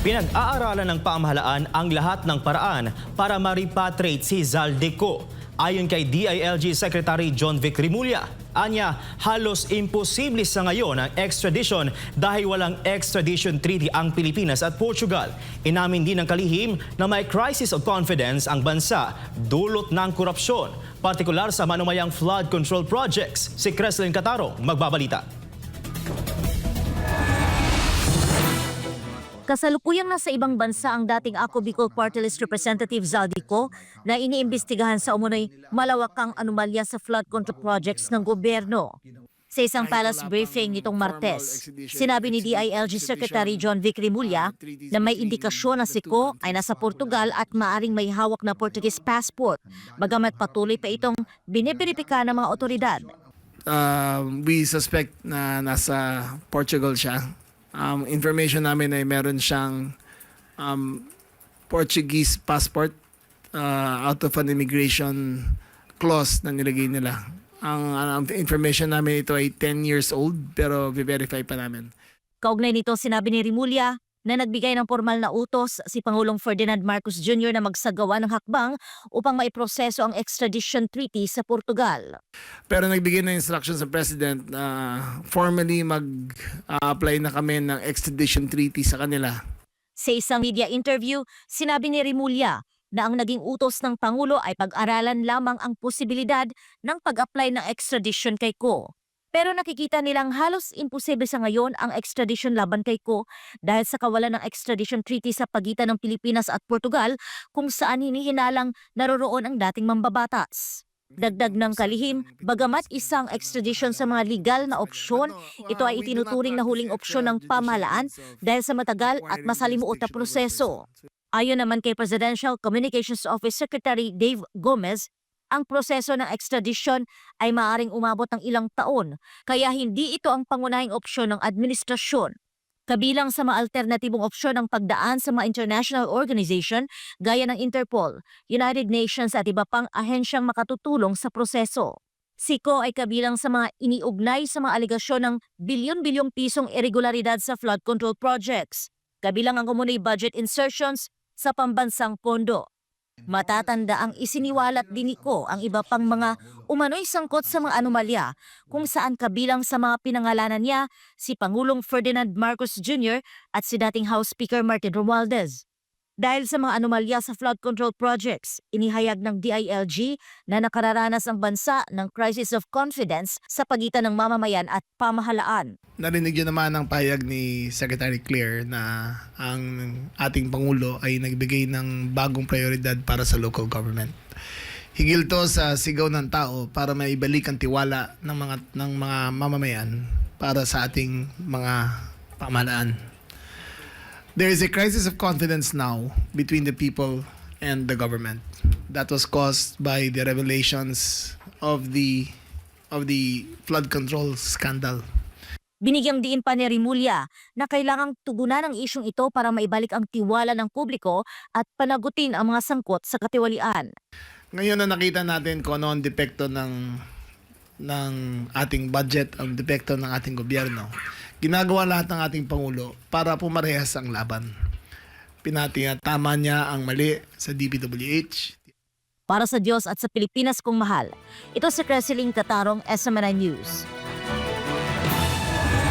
Pinag-aaralan ng pamahalaan ang lahat ng paraan para ma-repatriate si Zaldico. Ayon kay DILG Secretary John Vic Rimulya, anya halos imposible sa ngayon ang extradition dahil walang extradition treaty ang Pilipinas at Portugal. Inamin din ng kalihim na may crisis of confidence ang bansa dulot ng korupsyon, partikular sa manumayang flood control projects. Si Creslin Catarong magbabalita. Kasalukuyang nasa ibang bansa ang dating Ako Bicol Party List Representative Zaldico na iniimbestigahan sa umunoy malawakang anomalya sa flood control projects ng gobyerno. Sa isang palace briefing nitong Martes, sinabi ni DILG Secretary John Vic Rimulya na may indikasyon na si Ko ay nasa Portugal at maaring may hawak na Portuguese passport, bagamat patuloy pa itong biniberipika ng mga otoridad. We suspect na nasa Portugal siya. Information namin ay meron siyang Portuguese passport out of an immigration clause na nilagay nila. Ang information namin ito ay 10 years old pero i-verify pa namin. Kaugnay nito sinabi ni Rimulya na nagbigay ng formal na utos si Pangulong Ferdinand Marcos Jr. na magsagawa ng hakbang upang maiproseso ang extradition treaty sa Portugal. Pero nagbigay ng instructions sa President na formally mag-apply na kami ng extradition treaty sa kanila. Sa isang media interview, sinabi ni Rimulya na ang naging utos ng Pangulo ay pag-aralan lamang ang posibilidad ng pag-apply ng extradition kay Ko. Pero nakikita nilang halos imposible sa ngayon ang extradition laban kay Ko dahil sa kawalan ng extradition treaty sa pagitan ng Pilipinas at Portugal kung saan hinihinalang naroroon ang dating mambabatas. Dagdag ng kalihim, bagamat isang extradition sa mga legal na opsyon, ito ay itinuturing na huling opsyon ng pamahalaan dahil sa matagal at masalimuot na proseso. Ayon naman kay Presidential Communications Office Secretary Dave Gomez, ang proseso ng extradition ay maaaring umabot ng ilang taon, kaya hindi ito ang pangunahing opsyon ng administrasyon. Kabilang sa mga alternatibong opsyon ang pagdaan sa mga international organization gaya ng Interpol, United Nations at iba pang ahensyang makatutulong sa proseso. Si Ko ay kabilang sa mga iniugnay sa mga alegasyon ng bilyon-bilyong pisong irregularidad sa flood control projects, kabilang ang umunoy budget insertions sa pambansang pondo. Matatanda ang isiniwalat din ni Ko ang iba pang mga umano'y sangkot sa mga anomalya kung saan kabilang sa mga pinangalanan niya si Pangulong Ferdinand Marcos Jr. at si dating House Speaker Martin Romualdez. Dahil sa mga anomalya sa flood control projects, inihayag ng DILG na nakararanas ang bansa ng crisis of confidence sa pagitan ng mamamayan at pamahalaan. Narinig yun naman ang pahayag ni Secretary Claire na ang ating Pangulo ay nagbigay ng bagong prioridad para sa local government. Higil to sa sigaw ng tao para maibalik ang tiwala ng mga mamamayan para sa ating mga pamahalaan. There is a crisis of confidence now between the people and the government. That was caused by the revelations of the flood control scandal. Binigyang diin pa ni Rimulya na kailangang tugunan ang isyong ito para maibalik ang tiwala ng publiko at panagutin ang mga sangkot sa katiwalian. Ngayon na nakita natin kung ano ang depekto ng ating budget, ang depekto ng ating gobyerno, ginagawa lahat ng ating Pangulo para pumarehas ang laban. Tama niya ang mali sa DPWH. Para sa Diyos at sa Pilipinas kong mahal, ito si Creslin Catarong, SMNI News.